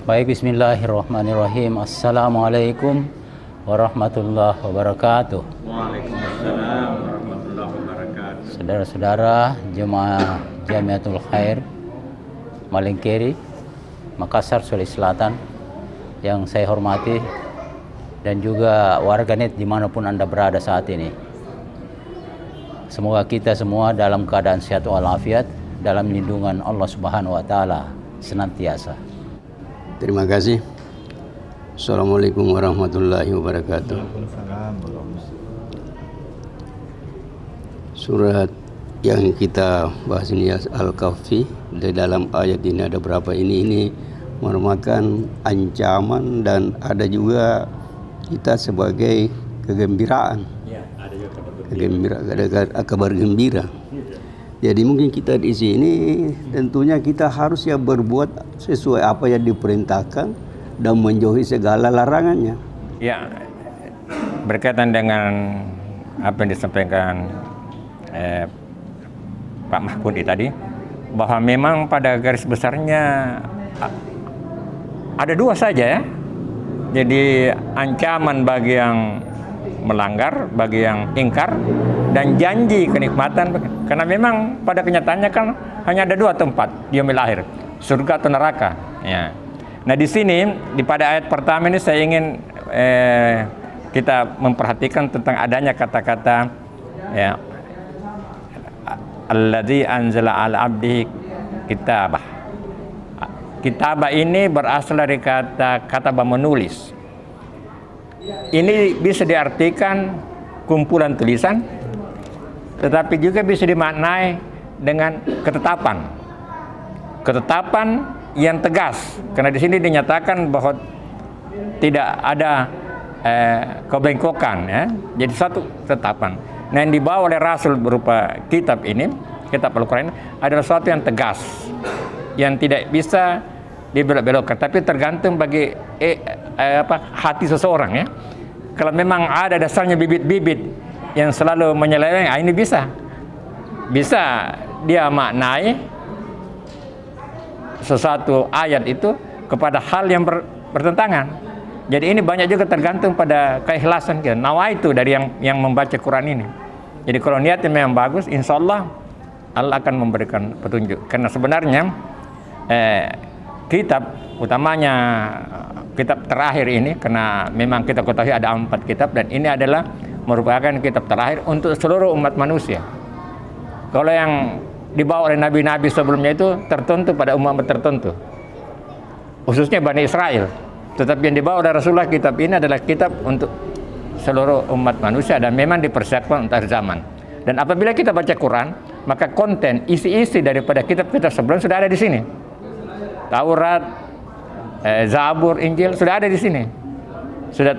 Baik, bismillahirrahmanirrahim. Assalamualaikum warahmatullahi wabarakatuh. Waalaikumsalam warahmatullahi wabarakatuh. Saudara-saudara jemaah Jamiatul Khair Malingkeri, Makassar, Sulawesi Selatan yang saya hormati, dan juga warganet dimanapun Anda berada saat ini. Semoga kita semua dalam keadaan sehat walafiat, dalam lindungan Allah Subhanahu wa Ta'ala senantiasa. Terima kasih. Assalamualaikum warahmatullahi wabarakatuh. Surat yang kita bahas ini Al-Kahfi, di dalam ayat ini ada berapa ini merupakan ancaman dan ada juga kita sebagai kegembiraan. Ada kabar gembira. Jadi mungkin kita di sini tentunya kita harus ya berbuat sesuai apa yang diperintahkan dan menjauhi segala larangannya. Ya, berkaitan dengan apa yang disampaikan Pak Mahfudi tadi, bahwa memang pada garis besarnya ada dua saja ya. Jadi ancaman bagi yang melanggar, bagi yang ingkar, dan janji kenikmatan. Karena memang pada kenyataannya kan hanya ada dua tempat di yaumil akhir, surga atau neraka. Ya. Nah di sini pada ayat pertama ini saya ingin kita memperhatikan tentang adanya kata-kata ya, alladzi anzala ala abdihi kitabah. Kitabah ini berasal dari kata kataba, menulis. Ini bisa diartikan kumpulan tulisan, tetapi juga bisa dimaknai dengan ketetapan. Ketetapan yang tegas, karena di sini dinyatakan bahwa tidak ada kebengkokan ya. Jadi satu ketetapan. Nah, yang dibawa oleh Rasul berupa kitab ini, kitab Al-Quran, adalah sesuatu yang tegas, yang tidak bisa dibelok-belokkan, tapi tergantung bagi hati seseorang ya. Kalau memang ada dasarnya bibit-bibit yang selalu menyeleweng, ini bisa dia maknai sesuatu ayat itu kepada hal yang bertentangan. Jadi ini banyak juga tergantung pada keikhlasan kita. Nawaitu dari yang membaca Quran ini. Jadi kalau niatnya memang bagus, insya Allah Allah akan memberikan petunjuk. Karena sebenarnya kitab utamanya kitab terakhir ini, karena memang kita ketahui ada 4 kitab, dan ini adalah merupakan kitab terakhir untuk seluruh umat manusia. Kalau yang dibawa oleh nabi-nabi sebelumnya itu tertentu pada umat tertentu, khususnya Bani Israel. Tetapi yang dibawa oleh Rasulullah, kitab ini adalah kitab untuk seluruh umat manusia dan memang dipersiapkan untuk zaman. Dan apabila kita baca Quran, maka konten, isi-isi daripada kitab-kitab sebelum sudah ada di sini. Taurat, Zabur, Injil sudah ada di sini. Sudah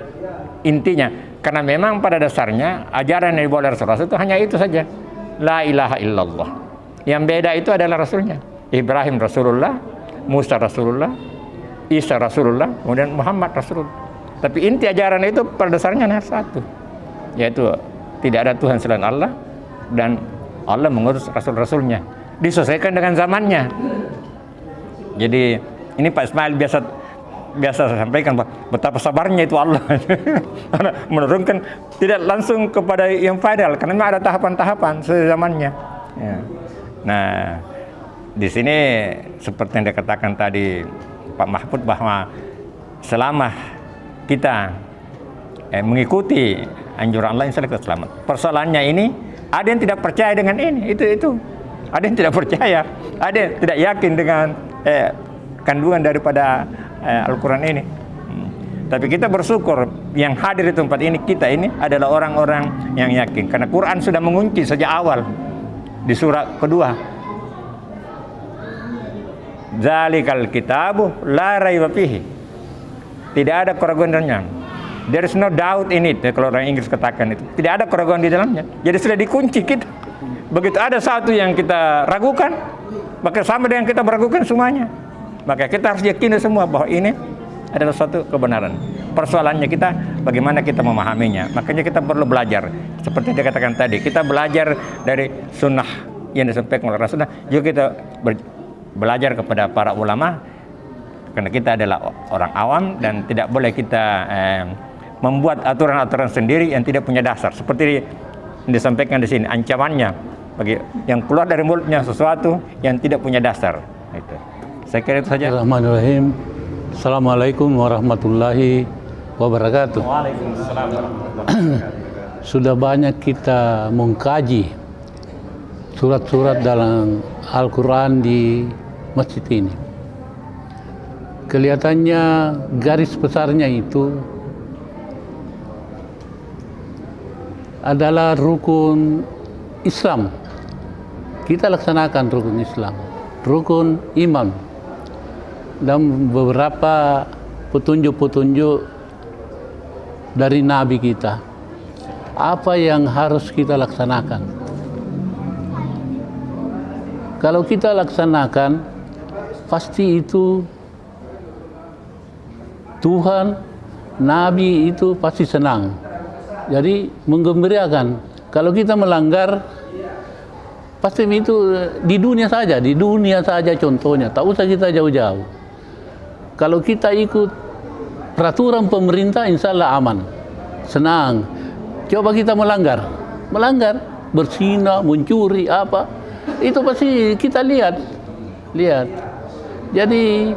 intinya, karena memang pada dasarnya ajaran yang dibawa oleh Rasulullah itu hanya itu saja. La ilaha illallah. Yang beda itu adalah Rasulnya. Ibrahim Rasulullah, Musa Rasulullah, Isa Rasulullah, kemudian Muhammad Rasulullah. Tapi inti ajaran itu pada dasarnya hanya satu, yaitu tidak ada Tuhan selain Allah, dan Allah mengutus Rasul-Rasulnya, disesuaikan dengan zamannya. Jadi ini Pak Ismail biasa saya sampaikan betapa sabarnya itu Allah menurunkan tidak langsung kepada yang final, karena memang ada tahapan-tahapan sesuai zamannya. Ya. Nah, di sini seperti yang dikatakan tadi Pak Mahfud, bahwa selama kita mengikuti anjuran Allah, insya Allah kita selamat. Persoalannya ini ada yang tidak percaya dengan ini, itu. Ada yang tidak percaya, ada yang tidak yakin dengan kandungan daripada Al-Quran ini. Tapi kita bersyukur yang hadir di tempat ini, kita ini adalah orang-orang yang yakin, karena Quran sudah mengunci sejak awal di surat kedua. Zalikal kitabu la raiba fihi. Tidak ada keraguan di dalamnya. There is no doubt in it, kalau orang Inggris katakan itu. Tidak ada keraguan di dalamnya. Jadi sudah dikunci kita. Begitu ada satu yang kita ragukan, maka sama dengan kita meragukan semuanya. Maka kita harus yakini semua bahwa ini adalah suatu kebenaran. Persoalannya kita bagaimana kita memahaminya. Makanya kita perlu belajar. Seperti yang dikatakan tadi, kita belajar dari sunnah yang disampaikan oleh Rasulullah. Juga kita belajar kepada para ulama Karena kita adalah orang awam dan tidak boleh kita membuat aturan-aturan sendiri yang tidak punya dasar. Seperti yang disampaikan di sini, ancamannya bagi yang keluar dari mulutnya sesuatu yang tidak punya dasar. Itu. Saya kira itu saja. Bismillahirrahmanirrahim. Assalamualaikum warahmatullahi wabarakatuh. Waalaikumsalam warahmatullahi wabarakatuh. Sudah banyak kita mengkaji surat-surat dalam Al-Quran di masjid ini. Kelihatannya garis besarnya itu adalah rukun Islam. Kita laksanakan rukun Islam, rukun iman, dan beberapa petunjuk-petunjuk dari Nabi kita. Apa yang harus kita laksanakan? Kalau kita laksanakan, pasti itu Tuhan, Nabi itu pasti senang. Jadi menggembirakan. Kalau kita melanggar, pasti itu di dunia saja contohnya. Tak usah kita jauh-jauh. Kalau kita ikut peraturan pemerintah, insya Allah aman, senang. Coba kita melanggar, berzina, mencuri, apa, itu pasti kita lihat. Jadi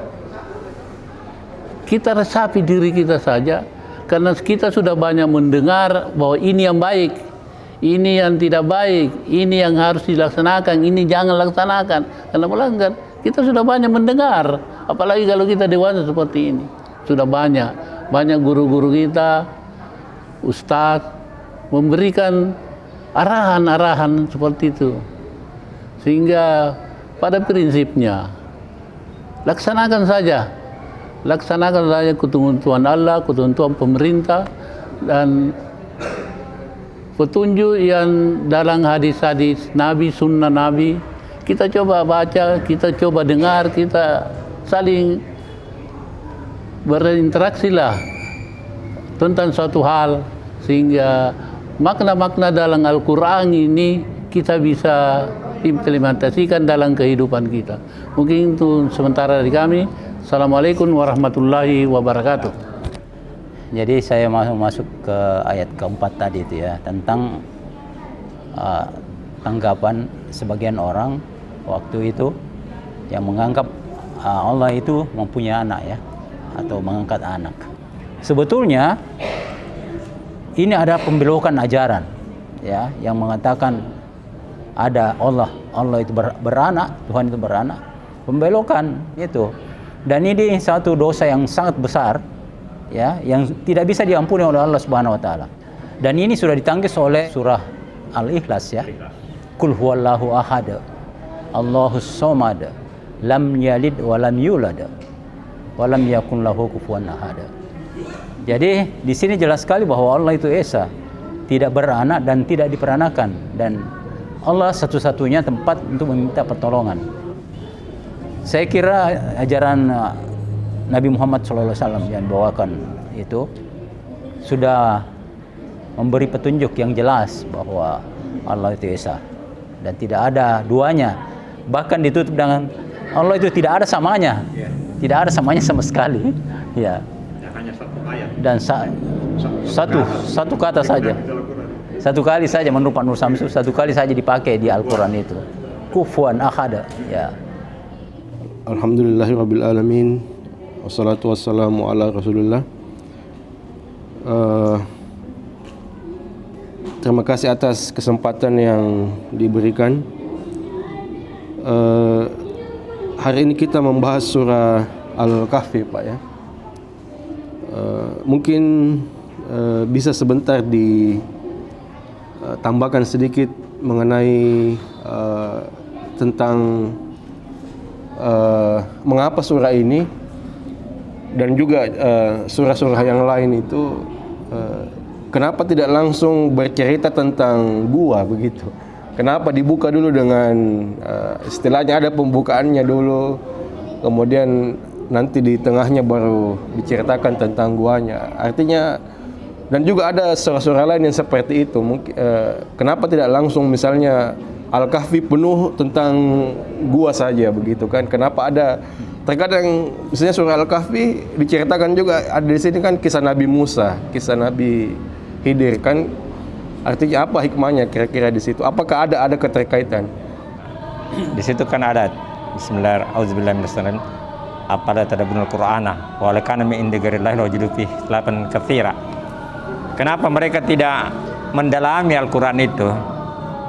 kita resapi diri kita saja, karena kita sudah banyak mendengar bahwa ini yang baik, ini yang tidak baik, ini yang harus dilaksanakan, ini jangan laksanakan karena melanggar. Kita sudah banyak mendengar, apalagi kalau kita dewasa seperti ini. Sudah banyak guru-guru kita, ustadz, memberikan arahan-arahan seperti itu. Sehingga pada prinsipnya, laksanakan saja ketentuan Allah, ketentuan pemerintah, dan petunjuk yang dalam hadis-hadis Nabi, sunnah Nabi. Kita coba baca, kita coba dengar, kita saling berinteraksi lah tentang suatu hal, sehingga makna-makna dalam Al-Quran ini kita bisa implementasikan dalam kehidupan kita. Mungkin itu sementara dari kami. Assalamualaikum warahmatullahi wabarakatuh. Jadi saya masuk ke ayat keempat tadi itu ya, tentang tanggapan sebagian orang waktu itu yang menganggap Allah itu mempunyai anak ya, atau mengangkat anak. Sebetulnya ini ada pembelokan ajaran ya, yang mengatakan ada Allah itu beranak, Tuhan itu beranak. Pembelokan itu. Dan ini satu dosa yang sangat besar ya, yang tidak bisa diampuni oleh Allah Subhanahu wa taala. Dan ini sudah ditangkis oleh surah Al-Ikhlas ya. Qul huwallahu ahad, Allahus samad, lam yalid wa lam yulad wa lam yakun lahu kufuwan ahad. Jadi di sini jelas sekali bahwa Allah itu esa, tidak beranak dan tidak diperanakan, dan Allah satu-satunya tempat untuk meminta pertolongan. Saya kira ajaran Nabi Muhammad SAW yang dibawakan itu sudah memberi petunjuk yang jelas bahwa Allah itu esa dan tidak ada duanya. Bahkan ditutup dengan Allah itu tidak ada samanya, tidak ada samanya sama sekali. Ya. Hanya satu ayat. Dan satu kata saja, satu kali saja menurut Pak Nur Samsu, satu kali saja dipakai di Al-Quran itu, kufuwan ahad. Ya. Alhamdulillahirabbil alamin. Wassalatu wassalamu ala Rasulillah. Terima kasih atas kesempatan yang diberikan. Hari ini kita membahas surah Al-Kahfi, Pak ya. Mungkin bisa sebentar ditambahkan sedikit mengenai tentang mengapa surah ini dan juga surah-surah yang lain itu kenapa tidak langsung bercerita tentang gua begitu. Kenapa dibuka dulu dengan istilahnya ada pembukaannya dulu, kemudian nanti di tengahnya baru diceritakan tentang guanya. Artinya, dan juga ada surah-surah lain yang seperti itu. Kenapa tidak langsung misalnya Al-Kahfi penuh tentang gua saja begitu kan? Kenapa ada terkadang misalnya surah Al-Kahfi diceritakan juga ada di sini kan kisah Nabi Musa, kisah Nabi Khidir kan, artinya apa hikmahnya kira-kira di situ? Apakah ada keterkaitan? Di situ kan ada Bismillahirrahmanirrahim. Apala tadabbunul Qur'ana wa lakana min indi ghairillahi wajidu fi ikhtilafan katsira. Kenapa mereka tidak mendalami Al-Qur'an itu?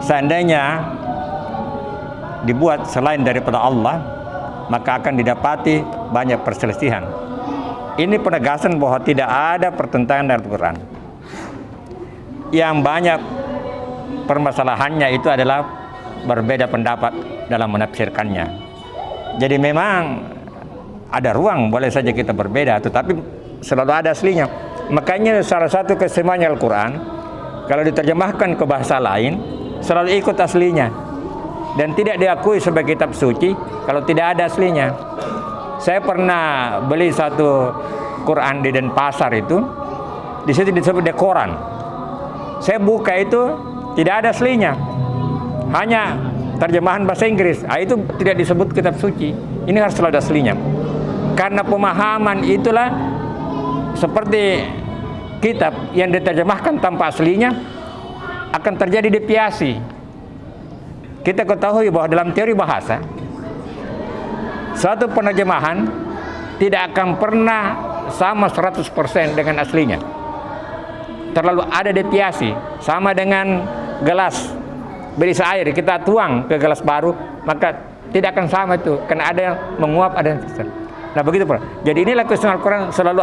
Seandainya dibuat selain daripada Allah, maka akan didapati banyak perselisihan. Ini penegasan bahwa tidak ada pertentangan dengan Al-Quran. Yang banyak permasalahannya itu adalah berbeda pendapat dalam menafsirkannya. Jadi memang ada ruang, boleh saja kita berbeda, tetapi selalu ada aslinya. Makanya salah satu keistimewaan Al-Quran, kalau diterjemahkan ke bahasa lain, selalu ikut aslinya. Dan tidak diakui sebagai kitab suci kalau tidak ada aslinya. Saya pernah beli satu Quran di Denpasar itu, di situ disebut dekoran. Saya buka itu tidak ada aslinya, hanya terjemahan bahasa Inggris. Itu tidak disebut kitab suci. Ini harus selalu ada aslinya. Karena pemahaman itulah seperti kitab yang diterjemahkan tanpa aslinya akan terjadi deviasi. Kita ketahui bahwa dalam teori bahasa, suatu penerjemahan tidak akan pernah sama 100% dengan aslinya. Terlalu ada deviasi. Sama dengan gelas berisi air, kita tuang ke gelas baru, maka tidak akan sama itu, karena ada yang menguap, ada yang sisa. Nah begitu Pak. Jadi inilah keistimewaan Al-Quran, selalu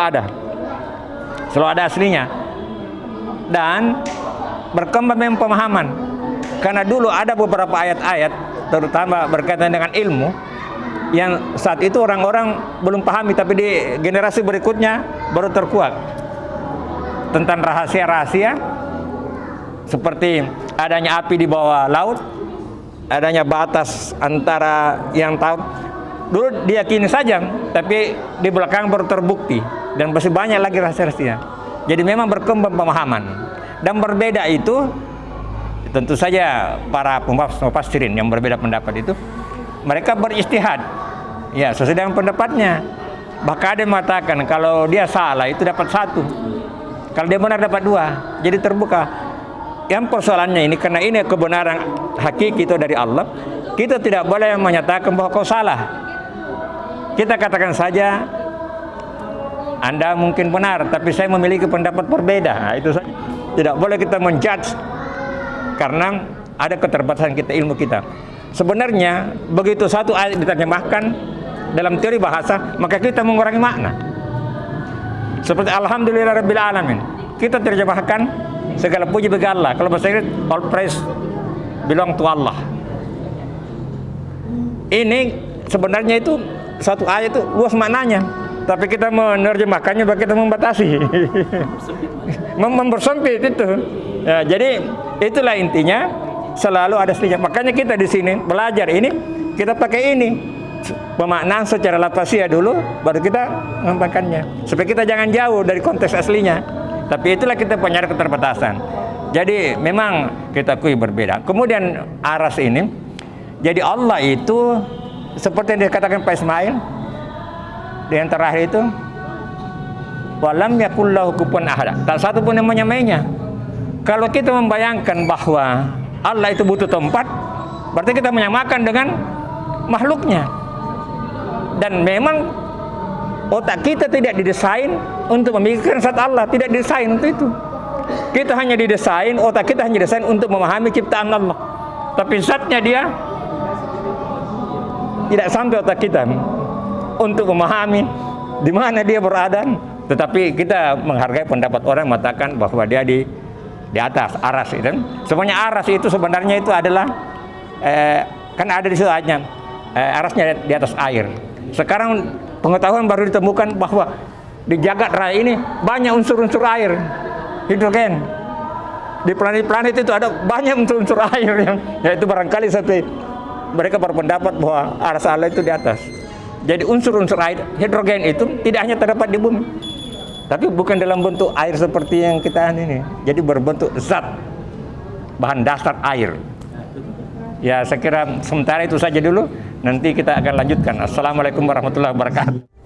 ada aslinya. Dan berkembang dengan pemahaman. Karena dulu ada beberapa ayat-ayat, terutama berkaitan dengan ilmu, yang saat itu orang-orang belum pahami, tapi di generasi berikutnya baru terkuak. Tentang rahasia-rahasia, seperti adanya api di bawah laut, adanya batas antara yang tahu. Dulu diyakini saja, tapi di belakang baru terbukti. Dan masih banyak lagi rahasia-rahasia. Jadi memang berkembang pemahaman. Dan berbeda itu, tentu saja para mufassirin yang berbeda pendapat itu, mereka beristihad, ya sesuai dengan pendapatnya. Bahkan ada yang mengatakan kalau dia salah itu dapat 1, kalau dia benar dapat 2. Jadi terbuka. Yang persoalannya ini, karena ini kebenaran hakiki itu dari Allah, kita tidak boleh menyatakan bahwa kau salah. Kita katakan saja Anda mungkin benar, tapi saya memiliki pendapat berbeda. Nah, itu saja. Tidak boleh kita menjudge, karena ada keterbatasan kita, ilmu kita. Sebenarnya begitu satu ayat diterjemahkan dalam teori bahasa, maka kita mengurangi makna. Seperti Alhamdulillahirabbil alamin, kita terjemahkan segala puji bagi Allah. Kalau bahasa Inggris, all praise belong to Allah. Ini sebenarnya itu satu ayat itu luas maknanya, tapi kita menerjemahkannya bagi kita membatasi. Mempersempit itu. Ya, jadi itulah intinya, selalu ada aslinya. Makanya kita di sini belajar ini, kita pakai ini pemaknaan secara lafaziyah dulu, baru kita mengamalkannya. Supaya kita jangan jauh dari konteks aslinya. Tapi itulah kita punya keterbatasan. Jadi memang kita akui berbeda. Kemudian aras ini, jadi Allah itu seperti yang dikatakan Pak Ismail di yang terakhir itu, walam yakul lahu kufuwan ahad. Tak satu pun yang menyamainya. Kalau kita membayangkan bahwa Allah itu butuh tempat, berarti kita menyamakan dengan makhluknya. Dan memang otak kita tidak didesain untuk memikirkan zat Allah, tidak didesain untuk itu. Kita hanya didesain, otak kita hanya didesain untuk memahami ciptaan Allah. Tapi zatnya dia tidak sampai otak kita untuk memahami di mana dia berada. Tetapi kita menghargai pendapat orang mengatakan bahwa dia di atas aras itu. Semuanya aras itu sebenarnya itu adalah kan ada di situ ayatnya, arasnya di atas air. Sekarang pengetahuan baru ditemukan bahwa di jagat raya ini banyak unsur-unsur air, hidrogen. Di planet-planet itu ada banyak unsur-unsur air yang yaitu barangkali sampai mereka berpendapat bahwa aras Allah itu di atas. Jadi unsur-unsur air, hidrogen itu tidak hanya terdapat di bumi, tapi bukan dalam bentuk air seperti yang kita ini. Jadi berbentuk zat, bahan dasar air. Ya saya kira sementara itu saja dulu. nanti kita akan lanjutkan. Assalamualaikum warahmatullahi wabarakatuh.